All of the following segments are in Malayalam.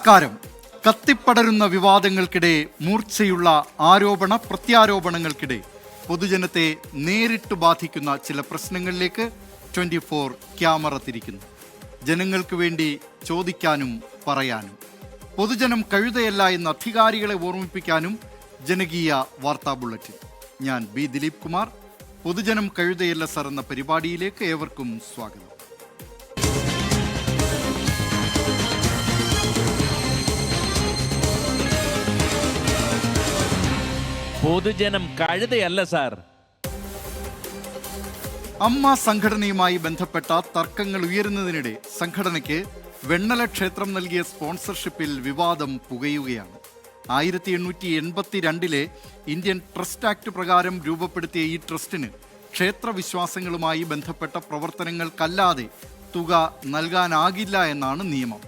നമസ്കാരം. കത്തിപ്പടരുന്ന വിവാദങ്ങൾക്കിടെ, മൂർച്ചയുള്ള ആരോപണ പ്രത്യാരോപണങ്ങൾക്കിടെ പൊതുജനത്തെ നേരിട്ട് ബാധിക്കുന്ന ചില പ്രശ്നങ്ങളിലേക്ക് 24 ക്യാമറ തിരിക്കുന്നു. ജനങ്ങൾക്ക് വേണ്ടി ചോദിക്കാനും പറയാനും, പൊതുജനം കഴുതയല്ല എന്ന് അധികാരികളെ ഓർമ്മിപ്പിക്കാനും ജനകീയ വാർത്താ ബുള്ളറ്റിൻ. ഞാൻ ബി ദിലീപ് കുമാർ. പൊതുജനം കഴുതയല്ല സർ എന്ന പരിപാടിയിലേക്ക് ഏവർക്കും സ്വാഗതം. പൊതുജനം കഴുതയല്ല സാർ. അമ്മ സംഘടനയുമായി ബന്ധപ്പെട്ട തർക്കങ്ങൾ ഉയരുന്നതിനിടെ സംഘടനയ്ക്ക് വെണ്ണല ക്ഷേത്രം നൽകിയ സ്പോൺസർഷിപ്പിൽ വിവാദം പുകയുകയാണ്. 1882 ഇന്ത്യൻ ട്രസ്റ്റ് ആക്ട് പ്രകാരം രൂപപ്പെടുത്തിയ ഈ ട്രസ്റ്റിന് ക്ഷേത്രവിശ്വാസങ്ങളുമായി ബന്ധപ്പെട്ട പ്രവർത്തനങ്ങൾക്കല്ലാതെ തുക നൽകാനാകില്ല എന്നാണ് നിയമം.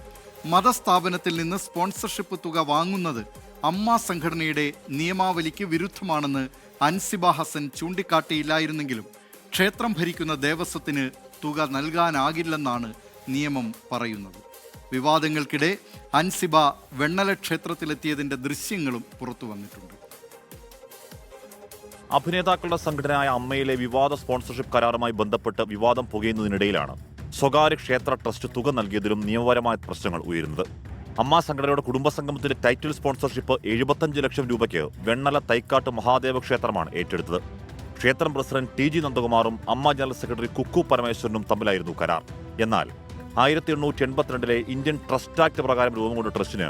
മതസ്ഥാപനത്തിൽ നിന്ന് സ്പോൺസർഷിപ്പ് തുക വാങ്ങുന്നത് അമ്മ സംഘടനയുടെ നിയമാവലിക്ക് വിരുദ്ധമാണെന്ന് അൻസിബ ഹസൻ ചൂണ്ടിക്കാട്ടിയില്ലായിരുന്നെങ്കിലും ക്ഷേത്രം ഭരിക്കുന്ന ദേവസ്വത്തിന് തുക നൽകാനാകില്ലെന്നാണ് നിയമം പറയുന്നത്. വിവാദങ്ങൾക്കിടെ അൻസിബ വെണ്ണല ക്ഷേത്രത്തിലെത്തിയതിന്റെ ദൃശ്യങ്ങളും പുറത്തു വന്നിട്ടുണ്ട്. അഭിനേതാക്കളുടെ സംഘടനയായ അമ്മയിലെ വിവാദ സ്പോൺസർഷിപ്പ് കരാറുമായി ബന്ധപ്പെട്ട് വിവാദം പുകയുന്നതിനിടയിലാണ് സ്വകാര്യ ക്ഷേത്ര ട്രസ്റ്റ് തുക നൽകിയതിലും നിയമപരമായ പ്രശ്നങ്ങൾ ഉയരുന്നത്. അമ്മ സംഘടനയുടെ കുടുംബസംഗമത്തിന്റെ ടൈറ്റിൽ സ്പോൺസർഷിപ്പ് 75 ലക്ഷം രൂപയ്ക്ക് വെണ്ണല തൈക്കാട്ട് മഹാദേവ ക്ഷേത്രമാണ് ഏറ്റെടുത്തത്. ക്ഷേത്രം പ്രസിഡന്റ് TG നന്ദകുമാറും അമ്മ ജനറൽ സെക്രട്ടറി കുക്കു പരമേശ്വരനും തമ്മിലായിരുന്നു കരാർ. എന്നാൽ 1882 ഇന്ത്യൻ ട്രസ്റ്റ് ആക്ട് പ്രകാരം രൂപം കൊണ്ട ട്രസ്റ്റിന്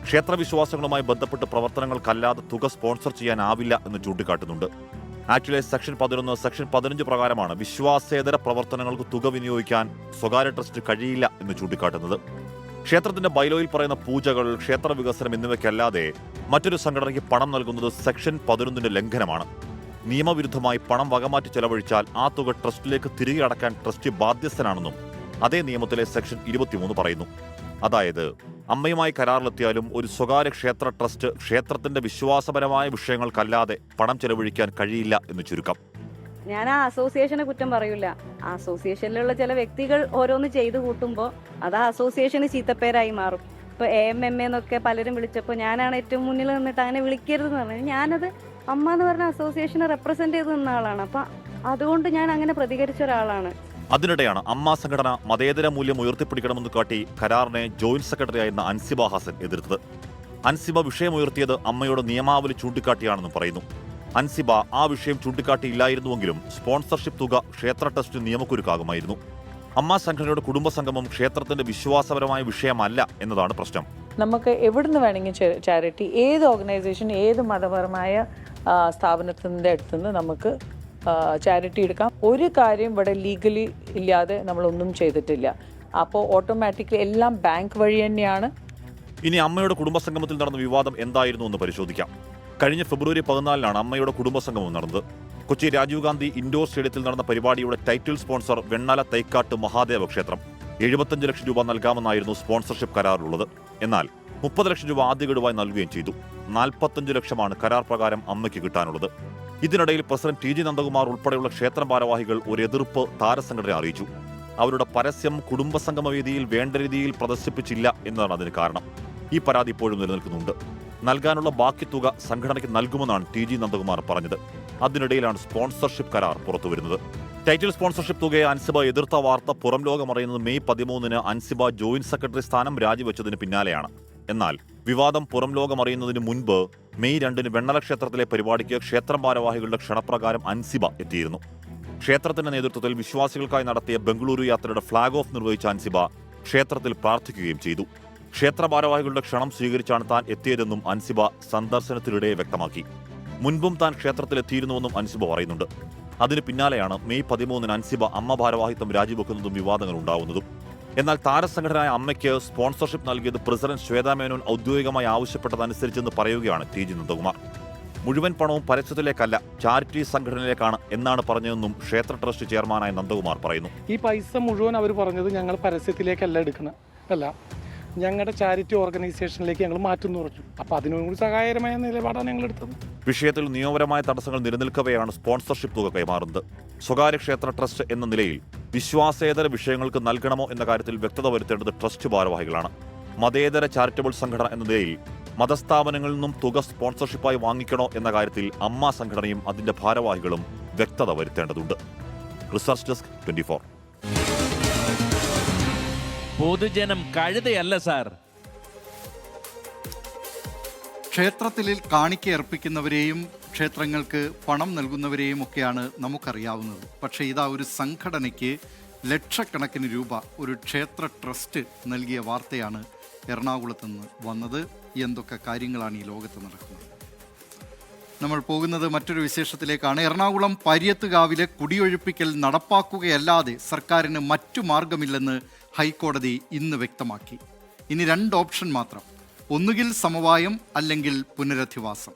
ക്ഷേത്രവിശ്വാസങ്ങളുമായി ബന്ധപ്പെട്ട് പ്രവർത്തനങ്ങൾക്കല്ലാതെ തുക സ്പോൺസർ ചെയ്യാനാവില്ല എന്ന് ചൂണ്ടിക്കാട്ടുന്നുണ്ട്. ആക്ടിലെ സെക്ഷൻ 11, സെക്ഷൻ 15 പ്രകാരമാണ് വിശ്വാസേതര പ്രവർത്തനങ്ങൾക്ക് തുക വിനിയോഗിക്കാൻ സ്വകാര്യ ട്രസ്റ്റ് കഴിയില്ല എന്ന് ചൂണ്ടിക്കാട്ടുന്നത്. ക്ഷേത്രത്തിന്റെ ബൈലോയിൽ പറയുന്ന പൂജകൾ, ക്ഷേത്ര വികസനം എന്നിവയ്ക്കല്ലാതെ മറ്റൊരു സംഘടനയ്ക്ക് പണം നൽകുന്നത് സെക്ഷൻ 11 ലംഘനമാണ്. നിയമവിരുദ്ധമായി പണം വകമാറ്റി ചെലവഴിച്ചാൽ ആ തുക ട്രസ്റ്റിലേക്ക് തിരികെ അടക്കാൻ ട്രസ്റ്റ് ബാധ്യസ്ഥനാണെന്നും അതേ നിയമത്തിലെ സെക്ഷൻ 23 പറയുന്നു. അതായത് അമ്മയുമായി കരാറിലെത്തിയാലും ഒരു സ്വകാര്യ ക്ഷേത്ര ട്രസ്റ്റ് ക്ഷേത്രത്തിന്റെ വിശ്വാസപരമായ വിഷയങ്ങൾക്കല്ലാതെ പണം ചെലവഴിക്കാൻ കഴിയില്ല എന്ന് ചുരുക്കം. ഞാൻ ആ അസോസിയേഷനെ കുറ്റം പറയൂല. ആ അസോസിയേഷനിലുള്ള ചില വ്യക്തികൾ ഓരോന്ന് ചെയ്തു കൂട്ടുമ്പോൾ അത് ആ അസോസിയേഷന് ചീത്തപ്പേരായി മാറും. ഇപ്പോൾ AMMA എന്നൊക്കെ പലരും വിളിച്ചപ്പോൾ ഞാനാണ് ഏറ്റവും മുന്നിൽ നിന്നിട്ട് അങ്ങനെ വിളിക്കരുതെന്ന് പറഞ്ഞു. ഞാനത് അമ്മ എന്ന് പറഞ്ഞ അസോസിയേഷനെ റെപ്രസെന്റ് ചെയ്ത് നിന്ന ആളാണ്. അപ്പം അതുകൊണ്ട് ഞാൻ അങ്ങനെ പ്രതികരിച്ച ഒരാളാണ്. അതിനിടെയാണ് അമ്മ സംഘടന മതേതര മൂല്യം ഉയർത്തിപ്പിടിക്കണമെന്ന് കാട്ടി കരാറിനെ ജോയിന്റ് സെക്രട്ടറിയായിരുന്ന അൻസിബ ഹസൻ എതിർത്തത്. അൻസിബ വിഷയമുയർത്തിയത് അമ്മയുടെ നിയമാവലി ചൂണ്ടിക്കാട്ടിയാണെന്നും പറയുന്നു. അൻസിബ ആ വിഷയം ചൂണ്ടിക്കാട്ടിയില്ലായിരുന്നുവെങ്കിലും സ്പോൺസർഷിപ്പ് തുക ക്ഷേത്ര ട്രസ്റ്റ് നിയമക്കുരുക്കാകുമായിരുന്നു. അമ്മ സംഘടനയുടെ കുടുംബസംഗമം ക്ഷേത്രത്തിന്റെ വിശ്വാസപരമായ വിഷയമല്ല എന്നതാണ് പ്രശ്നം. നമുക്ക് എവിടുന്ന് വേണമെങ്കിൽ ചാരിറ്റി, ഏത് ഓർഗനൈസേഷൻ, ഏത് മതപരമായ സ്ഥാപനത്തിൻ്റെ അടുത്തുനിന്ന് നമുക്ക് ചാരിറ്റി എടുക്കാം. ഒരു കാര്യം ഇവിടെ ലീഗലി ഇല്ലാതെ നമ്മളൊന്നും ചെയ്തിട്ടില്ല. അപ്പോൾ ഓട്ടോമാറ്റിക്കലി എല്ലാം ബാങ്ക് വഴി തന്നെയാണ്. ഇനി അമ്മയുടെ കുടുംബസംഗമത്തിൽ നടന്ന വിവാദം എന്തായിരുന്നു എന്ന് പരിശോധിക്കാം. കഴിഞ്ഞ ഫെബ്രുവരി 14 അമ്മയുടെ കുടുംബസംഗമം നടന്നത്. കൊച്ചി രാജീവ് ഗാന്ധി ഇൻഡോർ സ്റ്റേഡിയത്തിൽ നടന്ന പരിപാടിയുടെ ടൈറ്റിൽ സ്പോൺസർ വെണ്ണല തൈക്കാട്ട് മഹാദേവ ക്ഷേത്രം. 75 ലക്ഷം രൂപ നൽകാമെന്നായിരുന്നു സ്പോൺസർഷിപ്പ് കരാറിലുള്ളത്. എന്നാൽ 30 ലക്ഷം രൂപ ആദ്യ ഗഡുവായി നൽകുകയും ചെയ്തു. 45 ലക്ഷമാണ് കരാർ പ്രകാരം അമ്മയ്ക്ക് കിട്ടാനുള്ളത്. ഇതിനിടയിൽ പ്രസിഡന്റ് TG നന്ദകുമാർ ഉൾപ്പെടെയുള്ള ക്ഷേത്ര ഭാരവാഹികൾ ഒരു എതിർപ്പ് താരസംഘടന അറിയിച്ചു. അവരുടെ പരസ്യം കുടുംബസംഗമ വേദിയിൽ വേണ്ട രീതിയിൽ പ്രദർശിപ്പിച്ചില്ല എന്നതാണ് അതിന് കാരണം. ഈ പരാതി ഇപ്പോഴും നിലനിൽക്കുന്നുണ്ട്. നൽകാനുള്ള ബാക്കി തുക സംഘടനയ്ക്ക് നൽകുമെന്നാണ് TG നന്ദകുമാർ പറഞ്ഞത്. അതിനിടയിലാണ് സ്പോൺസർഷിപ്പ് കരാർ പുറത്തുവരുന്നത്. ടൈറ്റിൽ സ്പോൺസർഷിപ്പ് തുകയെ അൻസിബ എതിർത്ത വാർത്ത പുറം ലോകമറിയുന്നത് മെയ് 13 അൻസിബ ജോയിന്റ് സെക്രട്ടറി സ്ഥാനം രാജിവെച്ചതിന് പിന്നാലെയാണ്. എന്നാൽ വിവാദം പുറം ലോകമറിയുന്നതിന് മുൻപ് മെയ് 2 വെണ്ണല ക്ഷേത്രത്തിലെ പരിപാടിക്ക് ക്ഷേത്രം ഭാരവാഹികളുടെ ക്ഷണപ്രകാരം അൻസിബ എത്തിയിരുന്നു. ക്ഷേത്രത്തിന്റെ നേതൃത്വത്തിൽ വിശ്വാസികൾക്കായി നടത്തിയ ബംഗളൂരു യാത്രയുടെ ഫ്ളാഗ് ഓഫ് നിർവഹിച്ച അൻസിബ ക്ഷേത്രത്തിൽ പ്രാർത്ഥിക്കുകയും ചെയ്തു. ക്ഷേത്ര ഭാരവാഹികളുടെ ക്ഷണം സ്വീകരിച്ചാണ് താൻ എത്തിയതെന്നും അൻസിബ സന്ദർശനത്തിനിടെ വ്യക്തമാക്കി. മുൻപും താൻ ക്ഷേത്രത്തിലെത്തിയിരുന്നുവെന്നും അൻസിബ പറയുന്നുണ്ട്. അതിന് പിന്നാലെയാണ് മെയ് 13 അൻസിബ അമ്മ ഭാരവാഹിത്വം രാജിവെക്കുന്നതും വിവാദങ്ങൾ ഉണ്ടാവുന്നതും. എന്നാൽ താരസംഘടനയായ അമ്മയ്ക്ക് സ്പോൺസർഷിപ്പ് നൽകിയത് പ്രസിഡന്റ് ശ്വേതാ മേനോൻ ഔദ്യോഗികമായി ആവശ്യപ്പെട്ടതനുസരിച്ചെന്ന് പറയുകയാണ് TG നന്ദകുമാർ. മുഴുവൻ പണവും പരസ്യത്തിലേക്കല്ല, ചാരിറ്റി സംഘടനയിലേക്കാണ് എന്നാണ് പറഞ്ഞതെന്നും ക്ഷേത്ര ട്രസ്റ്റ് ചെയർമാനായ നന്ദകുമാർ പറയുന്നു. ഈ പൈസ മുഴുവൻ അവർ പറഞ്ഞത് ഞങ്ങൾ പരസ്യത്തിലേക്കല്ല എടുക്കണം, അല്ല ഞങ്ങളുടെ ചാരിറ്റി ഓർഗനൈസേഷനിലേക്ക് ഞങ്ങൾ മാറ്റുന്നു പറഞ്ഞു. അപ്പോൾ അതിനോട് സഹായകരമായ നിലപാടാണ് ഞങ്ങൾ എടുത്തത്. വിഷയത്തിൽ നിയമപരമായ തടസ്സങ്ങൾ നിലനിൽക്കവെയാണ് സ്പോൺസർഷിപ്പ് തുക കൈമാറുന്നത്. സ്വകാര്യ ക്ഷേത്ര ട്രസ്റ്റ് എന്ന നിലയിൽ വിശ്വാസേതര വിഷയങ്ങൾക്ക് നൽകണമോ എന്ന കാര്യത്തിൽ വ്യക്തത വരുത്തേണ്ടത് ട്രസ്റ്റ് ഭാരവാഹികളാണ്. മതേതര ചാരിറ്റബിൾ സംഘടന എന്ന നിലയിൽ മതസ്ഥാപനങ്ങളിൽ നിന്നും തുക സ്പോൺസർഷിപ്പായി വാങ്ങിക്കണോ എന്ന കാര്യത്തിൽ അമ്മ സംഘടനയും അതിന്റെ ഭാരവാഹികളും വ്യക്തത വരുത്തേണ്ടതുണ്ട്. Research desk 24. പൊതുജനം കഴുതയല്ല സാർ. ക്ഷേത്രത്തിൽ കാണിക്ക അർപ്പിക്കുന്നവരെയും ക്ഷേത്രങ്ങൾക്ക് പണം നൽകുന്നവരെയും ഒക്കെയാണ് നമുക്കറിയാവുന്നത്. പക്ഷേ ഇതാ ഒരു സംഘടനയ്ക്ക് ലക്ഷക്കണക്കിന് രൂപ ഒരു ക്ഷേത്ര ട്രസ്റ്റ് നൽകിയ വാർത്തയാണ് എറണാകുളത്ത് നിന്ന് വന്നത്. എന്തൊക്കെ കാര്യങ്ങളാണ് ഈ ലോകത്ത് നടക്കുന്നത്? നമ്മൾ പോകുന്നത് മറ്റൊരു വിശേഷത്തിലേക്കാണ്. എറണാകുളം പാരിയത്തുകാവിലെ കുടിയൊഴിപ്പിക്കൽ നടപ്പാക്കുകയല്ലാതെ സർക്കാരിന് മറ്റു മാർഗമില്ലെന്ന് ഹൈക്കോടതി ഇന്ന് വ്യക്തമാക്കി. ഇനി 2 ഓപ്ഷൻ മാത്രം: ഒന്നുകിൽ സമവായം, അല്ലെങ്കിൽ പുനരധിവാസം.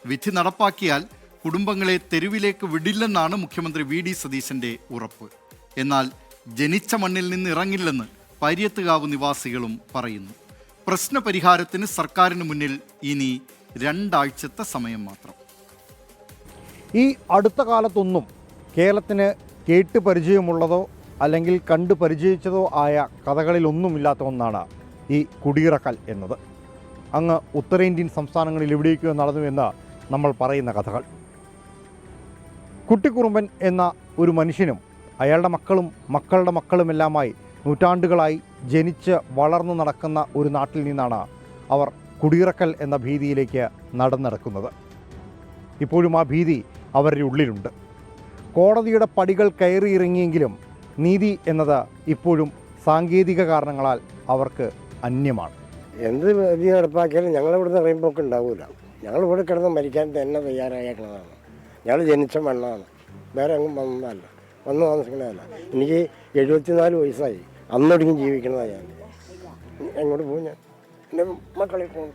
വിധി നടപ്പാക്കിയാൽ കുടുംബങ്ങളെ തെരുവിലേക്ക് വിടില്ലെന്നാണ് മുഖ്യമന്ത്രി വി.ഡി. സതീശന്റെ ഉറപ്പ്. എന്നാൽ ജനിച്ച മണ്ണിൽ നിന്ന് ഇറങ്ങില്ലെന്ന് പാരിയത്തുകാവ് നിവാസികളും പറയുന്നു. പ്രശ്നപരിഹാരത്തിന് സർക്കാരിന് മുന്നിൽ ഇനി 2 ആഴ്ചത്തെ സമയം മാത്രം. ഈ അടുത്ത കാലത്തൊന്നും കേരളത്തിന് കേട്ട് പരിചയമുള്ളതോ അല്ലെങ്കിൽ കണ്ടു പരിചയിച്ചതോ ആയ കഥകളിലൊന്നുമില്ലാത്ത ഒന്നാണ് ഈ കുടിയിറക്കൽ എന്നത്. അങ്ങ് ഉത്തരേന്ത്യൻ സംസ്ഥാനങ്ങളിൽ എവിടേക്കോ നടന്നുവെന്ന് നമ്മൾ പറയുന്ന കഥകൾ. കുട്ടിക്കുറുമ്പൻ എന്ന ഒരു മനുഷ്യനും അയാളുടെ മക്കളും മക്കളുടെ മക്കളുമെല്ലാമായി നൂറ്റാണ്ടുകളായി ജനിച്ച് വളർന്നു നടക്കുന്ന ഒരു നാട്ടിൽ നിന്നാണ് അവർ കുടിയിറക്കൽ എന്ന ഭീതിയിലേക്ക് നടന്നെടുക്കുന്നത്. ഇപ്പോഴും ആ ഭീതി അവരുടെ ഉള്ളിലുണ്ട്. കോടതിയുടെ പടികൾ കയറിയിറങ്ങിയെങ്കിലും നീതി എന്നത് ഇപ്പോഴും സാങ്കേതിക കാരണങ്ങളാൽ അവർക്ക് അന്യമാണ്. എന്ത് വിധി നടപ്പാക്കിയാലും ഞങ്ങളിവിടുന്ന് അറിയുമ്പോൾ ഉണ്ടാവില്ല. ഞങ്ങളിവിടെ കിടന്ന് മരിക്കാൻ തന്നെ തയ്യാറായിട്ടുള്ളതാണ്. ഞങ്ങൾ ജനിച്ച മണ്ണാണ്, വേറെ എങ്ങും വന്നതല്ല, വന്നു താമസിക്കുന്നതല്ല. എനിക്ക് 74 വയസ്സായി. അന്നൊടുങ്ങി ജീവിക്കുന്നതാണ് ഞാൻ. എങ്ങോട്ട് പോകും ഞാൻ? എൻ്റെ മക്കളിൽ പോകും.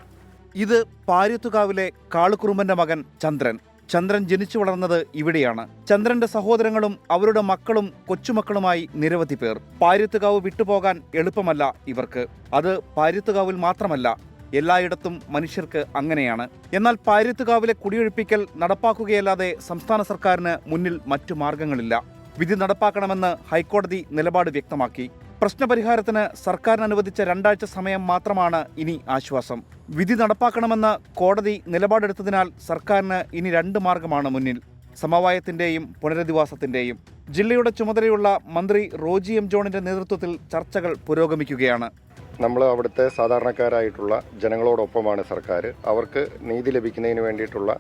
ഇത് പാരിയത്തുകാവിലെ കാളുകുറുമ്പന്റെ മകൻ ചന്ദ്രൻ. ചന്ദ്രൻ ജനിച്ചു വളർന്നത് ഇവിടെയാണ്. ചന്ദ്രന്റെ സഹോദരങ്ങളും അവരുടെ മക്കളും കൊച്ചുമക്കളുമായി നിരവധി പേർ. പാരിയത്തുകാവ് വിട്ടുപോകാൻ എളുപ്പമല്ല ഇവർക്ക്. അത് പാരിയത്തുകാവിൽ മാത്രമല്ല, എല്ലായിടത്തും മനുഷ്യർക്ക് അങ്ങനെയാണ്. എന്നാൽ പാരിയത്തുകാവിലെ കുടിയൊഴിപ്പിക്കൽ നടപ്പാക്കുകയല്ലാതെ സംസ്ഥാന സർക്കാരിന് മുന്നിൽ മറ്റു മാർഗങ്ങളില്ല. വിധി നടപ്പാക്കണമെന്ന് ഹൈക്കോടതി നിലപാട് വ്യക്തമാക്കി. പ്രശ്നപരിഹാരത്തിന് സർക്കാരിന് അനുവദിച്ച 2 ആഴ്ച സമയം മാത്രമാണ് ഇനി ആശ്വാസം. വിധി നടപ്പാക്കണമെന്ന് കോടതി നിലപാടെടുത്തതിനാൽ സർക്കാരിന് ഇനി 2 മാർഗമാണ് മുന്നിൽ: സമവായത്തിന്റെയും പുനരധിവാസത്തിന്റെയും. ജില്ലയുടെ ചുമതലയുള്ള മന്ത്രി റോജി എം ജോണിന്റെ നേതൃത്വത്തിൽ ചർച്ചകൾ പുരോഗമിക്കുകയാണ്. നമ്മൾ അവിടുത്തെ സാധാരണക്കാരായിട്ടുള്ള ജനങ്ങളോടൊപ്പമാണ് സർക്കാർ. അവർക്ക് നീതി ലഭിക്കുന്നതിന് വേണ്ടിയിട്ടുള്ള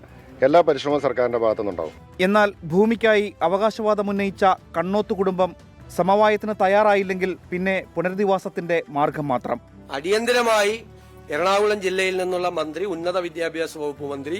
എല്ലാ പരിശ്രമവും സർക്കാരിന്റെ ഭാഗത്തുനിന്നുണ്ടാവും. എന്നാൽ ഭൂമിക്കായി അവകാശവാദം ഉന്നയിച്ച കണ്ണോത്ത് കുടുംബം സമവായത്തിന് തയ്യാറായില്ലെങ്കിൽ പിന്നെ പുനരധിവാസത്തിന്റെ മാർഗം മാത്രം. അടിയന്തരമായി എറണാകുളം ജില്ലയിൽ നിന്നുള്ള മന്ത്രി, ഉന്നത വിദ്യാഭ്യാസ വകുപ്പ് മന്ത്രി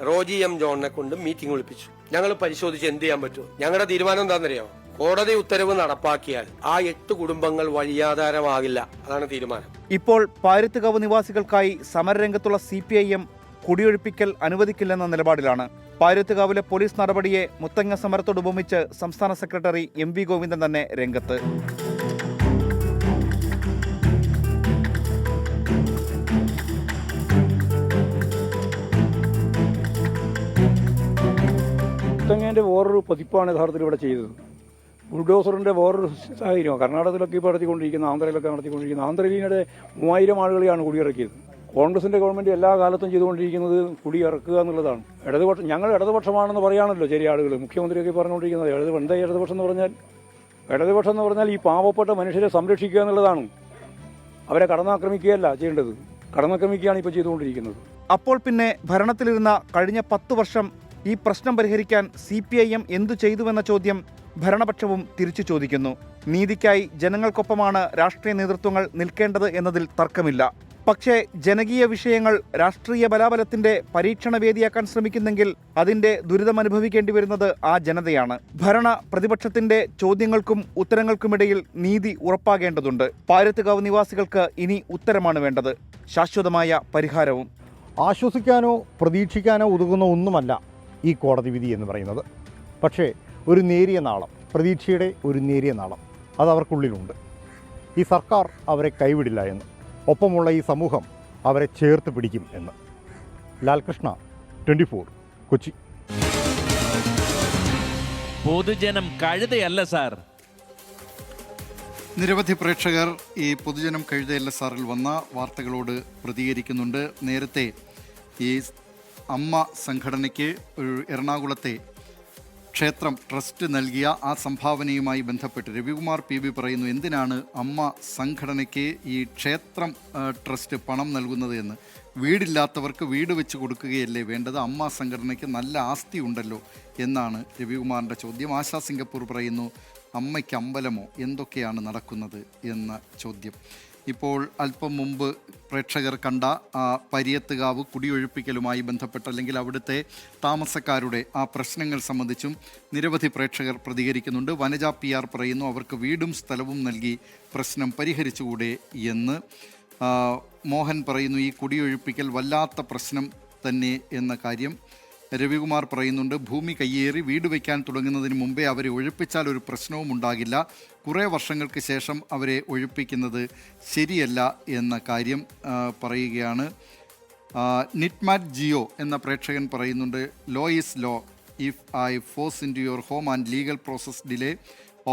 റോജി എം ജോണിനെ കൊണ്ട് മീറ്റിംഗ് വിളിപ്പിച്ചു. ഞങ്ങൾ പരിശോധിച്ച് എന്ത് ചെയ്യാൻ പറ്റുമോ. ഞങ്ങളുടെ തീരുമാനം എന്താണെന്നറിയാമോ? കോടതി ഉത്തരവ് നടപ്പാക്കിയാൽ ആ 8 കുടുംബങ്ങൾ വഴിയാധാരമാകില്ല. അതാണ് തീരുമാനം. ഇപ്പോൾ പാരിയത്തുകാവ് നിവാസികൾക്കായി സമരരംഗത്തുള്ള CPIM കുടിയൊഴിപ്പിക്കൽ അനുവദിക്കില്ലെന്ന നിലപാടിലാണ്. പാരിയത്തുകാവിലെ പോലീസ് നടപടിയെ മുത്തങ്ങ സമരത്തോട് ഉപമിച്ച് സംസ്ഥാന സെക്രട്ടറി MV ഗോവിന്ദൻ തന്നെ രംഗത്ത്. മുത്തങ്ങേൻ്റെ വേറൊരു പതിപ്പാണ് യഥാർത്ഥത്തിൽ ഇവിടെ ചെയ്തത്. ബുൾഡോസറിൻ്റെ വേറൊരു സാഹചര്യമാണ് കർണാടകത്തിലൊക്കെ ഇപ്പോൾ നടത്തിക്കൊണ്ടിരിക്കുന്ന, ആന്ധ്രയിലൊക്കെ നടത്തിക്കൊണ്ടിരിക്കുന്ന. ആന്ധ്രയിലെ 3000 ആളുകളെയാണ് കുടിയിറക്കിയത്. കോൺഗ്രസിൻ്റെ ഗവൺമെൻറ് എല്ലാ കാലത്തും ചെയ്തുകൊണ്ടിരിക്കുന്നത് കുടിയിറക്കുക എന്നുള്ളതാണ്. ഞങ്ങൾ ഇടതുപക്ഷമാണെന്ന് പറയാണല്ലോ ചില ആളുകൾ. മുഖ്യമന്ത്രിയൊക്കെ പറഞ്ഞുകൊണ്ടിരിക്കുന്നത് എന്താ ഇടതുപക്ഷം എന്ന് പറഞ്ഞാൽ? ഇടതുപക്ഷം എന്ന് പറഞ്ഞാൽ ഈ പാവപ്പെട്ട മനുഷ്യരെ സംരക്ഷിക്കുക എന്നുള്ളതാണ്. അവരെ കടന്നാക്രമിക്കുകയല്ല ചെയ്യേണ്ടത്. കടന്നാക്രമിക്കുകയാണ് ഇപ്പോൾ ചെയ്തുകൊണ്ടിരിക്കുന്നത്. അപ്പോൾ പിന്നെ ഭരണത്തിലിരുന്ന കഴിഞ്ഞ 10 വർഷം ഈ പ്രശ്നം പരിഹരിക്കാൻ CPIM എന്തു ചെയ്തുവെന്ന ചോദ്യം ഭരണപക്ഷവും തിരിച്ചു ചോദിക്കുന്നു. നീതിക്കായി ജനങ്ങൾക്കൊപ്പമാണ് രാഷ്ട്രീയ നേതൃത്വങ്ങൾ നിൽക്കേണ്ടത് എന്നതിൽ തർക്കമില്ല. പക്ഷേ ജനകീയ വിഷയങ്ങൾ രാഷ്ട്രീയ ബലാബലത്തിന്റെ പരീക്ഷണവേദിയാക്കാൻ ശ്രമിക്കുന്നെങ്കിൽ അതിന്റെ ദുരിതമനുഭവിക്കേണ്ടി വരുന്നത് ആ ജനതയാണ്. ഭരണ പ്രതിപക്ഷത്തിന്റെ ചോദ്യങ്ങൾക്കും ഉത്തരങ്ങൾക്കുമിടയിൽ നീതി ഉറപ്പാകേണ്ടതുണ്ട്. പാരിയത്തുകാവ് നിവാസികൾക്ക് ഇനി ഉത്തരമാണ് വേണ്ടത്, ശാശ്വതമായ പരിഹാരവും. ആശ്വസിക്കാനോ പ്രതീക്ഷിക്കാനോ ഉതകുന്ന ഒന്നുമല്ല ഈ കോടതി വിധി എന്ന് പറയുന്നത്. പക്ഷേ ഒരു നേരിയ നാളം, പ്രതീക്ഷയുടെ ഒരു നേരിയ നാളം അത് അവർക്കുള്ളിലുണ്ട്. ഈ സർക്കാർ അവരെ കൈവിടില്ല എന്ന്, ഒപ്പമുള്ള ഈ സമൂഹം അവരെ ചേർത്ത് പിടിക്കും എന്ന്. ലാൽകൃഷ്ണ, 24, കൊച്ചി. പൊതുജനം കഴുതയല്ല സാർ. നിരവധി പ്രേക്ഷകർ ഈ പൊതുജനം കഴുത LSRൽ വന്ന വാർത്തകളോട് പ്രതികരിക്കുന്നുണ്ട്. നേരത്തെ ഈ അമ്മ സംഘടനയ്ക്ക് ഒരു എറണാകുളത്തെ ക്ഷേത്രം ട്രസ്റ്റ് നൽകിയ ആ സംഭാവനയുമായി ബന്ധപ്പെട്ട് രവികുമാർ PB പറയുന്നു, എന്തിനാണ് അമ്മ സംഘടനയ്ക്ക് ഈ ക്ഷേത്രം ട്രസ്റ്റ് പണം നൽകുന്നത് എന്ന്. വീടില്ലാത്തവർക്ക് വീട് വെച്ച് കൊടുക്കുകയല്ലേ വേണ്ടത്, അമ്മ സംഘടനയ്ക്ക് നല്ല ആസ്തി ഉണ്ടല്ലോ എന്നാണ് രവികുമാറിൻ്റെ ചോദ്യം. ആശാ സിംഗപ്പൂർ പറയുന്നു, അമ്മയ്ക്ക് അമ്പലമോ, എന്തൊക്കെയാണ് നടക്കുന്നത് എന്ന ചോദ്യം. ഇപ്പോൾ അല്പം മുമ്പ് പ്രേക്ഷകർ കണ്ട പരിയത്തുകാവ് കുടിയൊഴിപ്പിക്കലുമായി ബന്ധപ്പെട്ട് അല്ലെങ്കിൽ അവിടുത്തെ താമസക്കാരുടെ ആ പ്രശ്നങ്ങൾ സംബന്ധിച്ചും നിരവധി പ്രേക്ഷകർ പ്രതികരിക്കുന്നുണ്ട്. വനജ PR പറയുന്നു, അവർക്ക് വീടും സ്ഥലവും നൽകി പ്രശ്നം പരിഹരിച്ചുകൂടെ എന്ന്. മോഹൻ പറയുന്നു, ഈ കുടിയൊഴിപ്പിക്കൽ വല്ലാത്ത പ്രശ്നം തന്നെ എന്ന കാര്യം. രവികുമാർ പറയുന്നുണ്ട്, ഭൂമി കയ്യേറി വീട് വയ്ക്കാൻ തുടങ്ങുന്നതിന് മുമ്പേ അവരെ ഒഴിപ്പിച്ചാൽ ഒരു പ്രശ്നവും ഉണ്ടാകില്ല, കുറേ വർഷങ്ങൾക്ക് ശേഷം അവരെ ഒഴിപ്പിക്കുന്നത് ശരിയല്ല എന്ന കാര്യം പറയുകയാണ്. നിറ്റ്മാറ്റ് ജിയോ എന്ന പ്രേക്ഷകൻ പറയുന്നുണ്ട്, law is law, if I force in to your home and legal process delay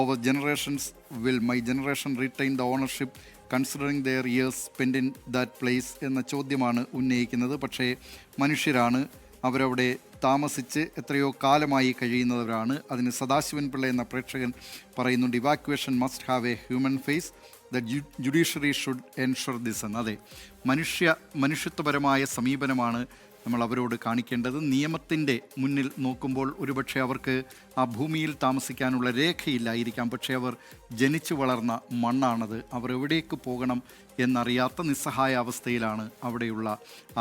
over generations will my generation retain the ownership considering their years spend in that place എന്ന ചോദ്യമാണ് ഉന്നയിക്കുന്നത്. പക്ഷേ മനുഷ്യരാണ്, അവരവിടെ താമസിച്ച് എത്രയോ കാലമായി കഴിയുന്നവരാണ്. അതിന് സദാശിവൻ പിള്ള എന്ന പ്രേക്ഷകൻ പറയുന്നുണ്ട്, evacuation must have a human face, the judiciary should ensure this എന്ന്. അതെ, മനുഷ്യത്വപരമായ സമീപനമാണ് നമ്മൾ അവരോട് കാണിക്കേണ്ടത്. നിയമത്തിൻ്റെ മുന്നിൽ നോക്കുമ്പോൾ ഒരുപക്ഷെ അവർക്ക് ആ ഭൂമിയിൽ താമസിക്കാനുള്ള രേഖയില്ലായിരിക്കാം, പക്ഷേ അവർ ജനിച്ചു വളർന്ന മണ്ണാണത്. അവർ എവിടേക്ക് പോകണം എന്നറിയാത്ത നിസ്സഹായ അവസ്ഥയിലാണ് അവിടെയുള്ള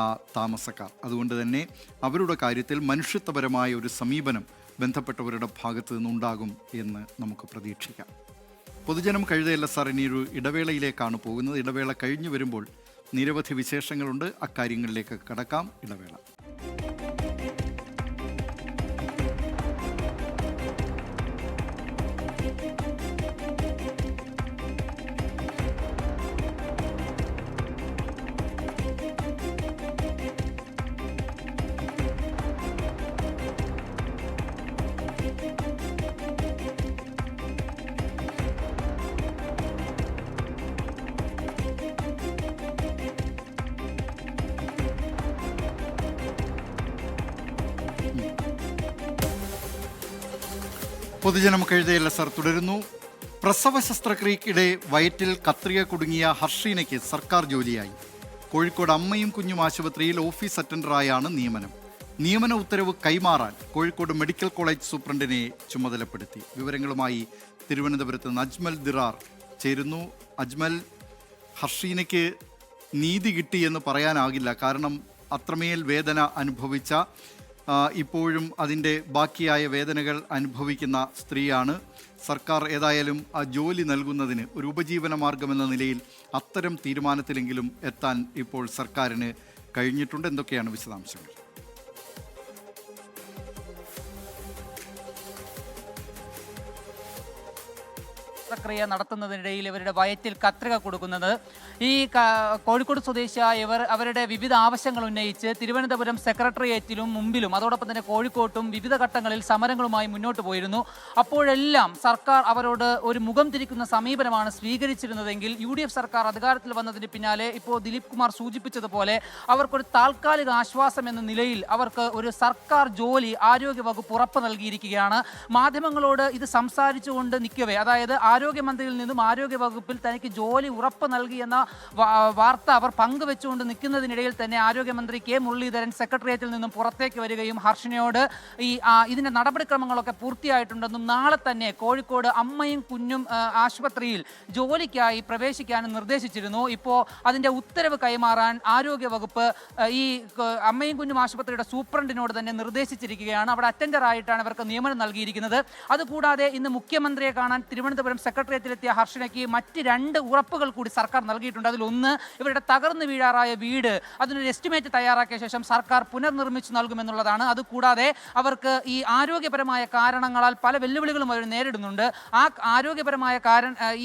ആ താമസക്കാർ. അതുകൊണ്ട് തന്നെ അവരുടെ കാര്യത്തിൽ മനുഷ്യത്വപരമായ ഒരു സമീപനം ബന്ധപ്പെട്ടവരുടെ ഭാഗത്തു നിന്നുണ്ടാകും എന്ന് നമുക്ക് പ്രതീക്ഷിക്കാം. പൊതുജനം കഴുത LSR ഇനി ഒരു ഇടവേളയിലേക്കാണ് പോകുന്നത്. ഇടവേള കഴിഞ്ഞു വരുമ്പോൾ നിരവധി വിശേഷങ്ങളുണ്ട്, അക്കാര്യങ്ങളിലേക്ക് കടക്കാം. ഇടവേള. പൊതുജനം കഴുത LSR തുടരുന്നു. പ്രസവ ശസ്ത്രക്രിയക്കിടെ വയറ്റിൽ കത്രിക കുടുങ്ങിയ ഹർഷീനയ്ക്ക് സർക്കാർ ജോലിയായി. കോഴിക്കോട് അമ്മയും കുഞ്ഞും ആശുപത്രിയിൽ ഓഫീസ് അറ്റൻഡറായാണ് നിയമനം. നിയമന ഉത്തരവ് കൈമാറാൻ കോഴിക്കോട് മെഡിക്കൽ കോളേജ് സൂപ്രണ്ടിനെ ചുമതലപ്പെടുത്തി. വിവരങ്ങളുമായി തിരുവനന്തപുരത്ത് നിന്ന് അജ്മൽ ദിറാർ ചേരുന്നു. അജ്മൽ, ഹർഷീനയ്ക്ക് നീതി കിട്ടി എന്ന് പറയാനാകില്ല, കാരണം അത്രമേൽ വേദന അനുഭവിച്ച, ഇപ്പോഴും അതിൻ്റെ ബാക്കിയായ വേദനകൾ അനുഭവിക്കുന്ന സ്ത്രീയാണ്. സർക്കാർ ഏതായാലും ആ ജോലി നൽകുന്നതിന് ഒരു ഉപജീവന മാർഗമെന്ന നിലയിൽ അത്തരം തീരുമാനത്തിലെങ്കിലും എത്താൻ ഇപ്പോൾ സർക്കാരിന് കഴിഞ്ഞിട്ടുണ്ട്. എന്തൊക്കെയാണ് വിശദാംശങ്ങൾ? പ്രക്രിയ നടത്തുന്നതിനിടയിൽ ഇവരുടെ വയറ്റിൽ കത്രിക കൊടുക്കുന്നത്. ഈ കോഴിക്കോട് സ്വദേശിയായ ഇവർ അവരുടെ വിവിധ ആവശ്യങ്ങൾ ഉന്നയിച്ച് തിരുവനന്തപുരം സെക്രട്ടേറിയറ്റിലും മുമ്പിലും അതോടൊപ്പം തന്നെ കോഴിക്കോട്ടും വിവിധ ഘട്ടങ്ങളിൽ സമരങ്ങളുമായി മുന്നോട്ട് പോയിരുന്നു. അപ്പോഴെല്ലാം സർക്കാർ അവരോട് ഒരു മുഖം തിരിക്കുന്ന സമീപനമാണ് സ്വീകരിച്ചിരുന്നതെങ്കിൽ UDF സർക്കാർ അധികാരത്തിൽ വന്നതിന് പിന്നാലെ ഇപ്പോൾ ദിലീപ് കുമാർ സൂചിപ്പിച്ചതുപോലെ അവർക്കൊരു താൽക്കാലിക ആശ്വാസം എന്ന നിലയിൽ അവർക്ക് ഒരു സർക്കാർ ജോലി ആരോഗ്യവകുപ്പ് ഉറപ്പ് നൽകിയിരിക്കുകയാണ്. മാധ്യമങ്ങളോട് ഇത് സംസാരിച്ചുകൊണ്ട് നിൽക്കവേ, അതായത് ആരോഗ്യമന്ത്രിയിൽ നിന്നും ആരോഗ്യവകുപ്പിൽ തനിക്ക് ജോലി ഉറപ്പ് നൽകിയെന്ന വാർത്ത അവർ പങ്കുവെച്ചുകൊണ്ട് നിൽക്കുന്നതിനിടയിൽ തന്നെ ആരോഗ്യമന്ത്രി K മുരളീധരൻ സെക്രട്ടേറിയറ്റിൽ നിന്നും പുറത്തേക്ക് വരികയും ഹർഷനയോട് ഇതിന്റെ നടപടിക്രമങ്ങളൊക്കെ പൂർത്തിയായിട്ടുണ്ടെന്നും നാളെ തന്നെ കോഴിക്കോട് അമ്മയും കുഞ്ഞും ആശുപത്രിയിൽ ജോലിക്കായി പ്രവേശിക്കാനും നിർദ്ദേശിച്ചിരുന്നു. ഇപ്പോൾ അതിന്റെ ഉത്തരവ് കൈമാറാൻ ആരോഗ്യവകുപ്പ് ഈ അമ്മയും കുഞ്ഞും ആശുപത്രിയുടെ സൂപ്രണ്ടിനോട് തന്നെ നിർദ്ദേശിച്ചിരിക്കുകയാണ്. അവിടെ അറ്റൻഡറായിട്ടാണ് ഇവർക്ക് നിയമനം നൽകിയിരിക്കുന്നത്. അതുകൂടാതെ ഇന്ന് മുഖ്യമന്ത്രിയെ കാണാൻ തിരുവനന്തപുരം സെക്രട്ടേറിയറ്റിലെത്തിയ ഹർഷനയ്ക്ക് മറ്റ് 2 ഉറപ്പുകൾ കൂടി സർക്കാർ നൽകിയിട്ടുണ്ട്. അതിലൊന്ന്, ഇവരുടെ തകർന്നു വീഴാറായ വീട് അതിനൊരു എസ്റ്റിമേറ്റ് തയ്യാറാക്കിയ ശേഷം സർക്കാർ പുനർനിർമ്മിച്ചു നൽകുമെന്നുള്ളതാണ്. അതുകൂടാതെ അവർക്ക് ഈ ആരോഗ്യപരമായ കാരണങ്ങളാൽ പല വെല്ലുവിളികളും അവർ നേരിടുന്നുണ്ട്. ആ ആരോഗ്യപരമായ